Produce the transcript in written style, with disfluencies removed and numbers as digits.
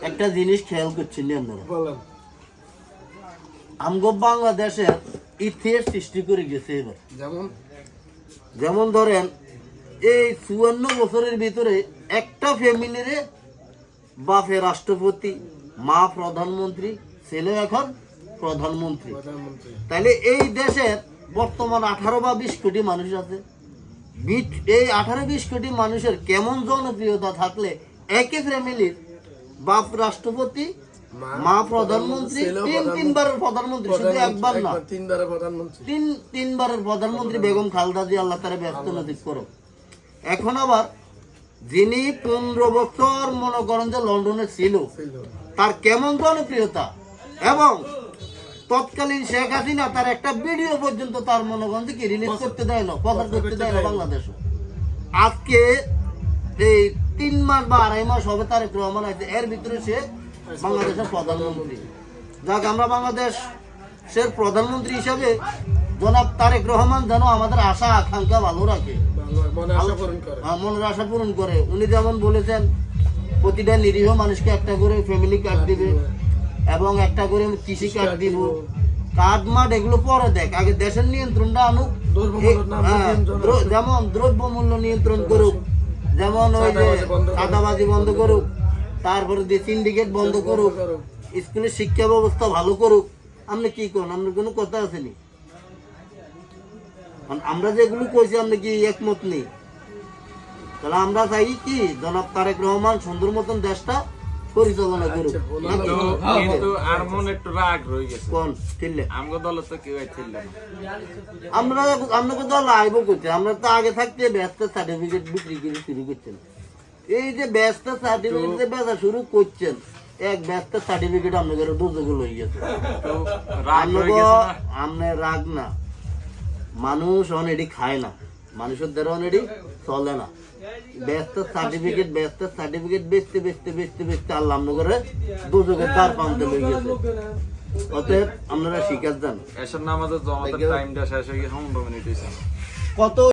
একটা জিনিস খেয়াল করছেন আপনারা, আমগো বাংলাদেশের ইতিহাস সৃষ্টি করে গেছে এবার। যেমন ধরেন এই 54 বছরের ভিতরে একটা ফ্যামিলিরে বাপে রাষ্ট্রপতি, মা প্রধানমন্ত্রী, ছেলে এখন প্রধানমন্ত্রী। তাহলে এই দেশের বর্তমান 18 বা 20 কোটি মানুষ আছে। এই 18-20 কোটি মানুষের কেমন জনপ্রিয়তা থাকলে একই ফ্যামিলির বাপ রাষ্ট্রপতি, মা প্রধানমন্ত্রী, তিনবারের প্রধানমন্ত্রী, শুধু একবার না, তিনবারের প্রধানমন্ত্রী বেগম খালেদা জিয়া, আল্লাহ তাআলা ব্যস্ত নসিব করো। এখন আবার যিনি 15 বছর মনে করেন যে লন্ডনে ছিল, তার কেমন জনপ্রিয়তা, এবং তৎকালীন শেখ হাসিনা তার একটা ভিডিও পর্যন্ত তার মনে করেন যে কি রিলিজ করতে দেয় না, প্রচার করতে দেয় না বাংলাদেশে। আজকে এই 3 মাস বা 2.5 মাস হবে তারেক রহমান আছে, এর ভিতরে সে বাংলাদেশের প্রধানমন্ত্রী। যাক, আমরা বাংলাদেশের প্রধানমন্ত্রী হিসাবে জনাব তারেক রহমান যেন আমাদের আশা আকাঙ্ক্ষা ভালো রাখে, মনের আশা পূরণ করে। উনি যেমন বলেছেন প্রতিটা নিরীহ মানুষকে একটা করে ফ্যামিলি কার্ড দিবে এবং একটা করে কৃষি কার্ড দিব। কার্ড মাঠ এগুলো পরে দেখ, আগে দেশের নিয়ন্ত্রণটা আনুক। যেমন দ্রব্য মূল্য নিয়ন্ত্রণ করুক, যেমন ওই যে চাঁদাবাজি বন্ধ করুক, তারপরে যে সিন্ডিকেট বন্ধ করুক, স্কুলের শিক্ষা ব্যবস্থা ভালো করুক। আপনি কি করেন? আপনার কোনো কথা আসেনি? আমরা যেগুলো কইছি আপনি কি একমত নেই? তাহলে আমরা চাই কি জনাব তারেক রহমান সুন্দর মতন দেশটা পরিচালনা করুক। কিন্তু আর মনে একটু রাগ রয়ে গেছে। কোন ছিল? আমগো দল তো কেউ ছিল না। আমরা আপনাকে দল আইব করতে, আমরা তো আগে থাকতে ব্যস্ত সার্টিফিকেট বিক্রি করে শুরু করছেন। এই যে ব্যস্ত সার্টিফিকেট যে বেচা শুরু করছেন, এক ব্যস্ত সার্টিফিকেট আপনাদের দুজগুলো হয়ে গেছে। আপনার রাগ না, মানুষ অনেডি খায় না, মানুষের দ্বারা অনেডি চলে না। ব্যস্ত সার্টিফিকেট বেচতে বেচতে বেচতে বেচতে আল্লাহ করে দুজকের দ্বার পান্তে লই গেছে। অতএব আপনারা শিকার যান। এসব নামাজে তো আমাদের টাইমটা শেষ হয়ে গেছে, 15 মিনিট হয়েছে। কত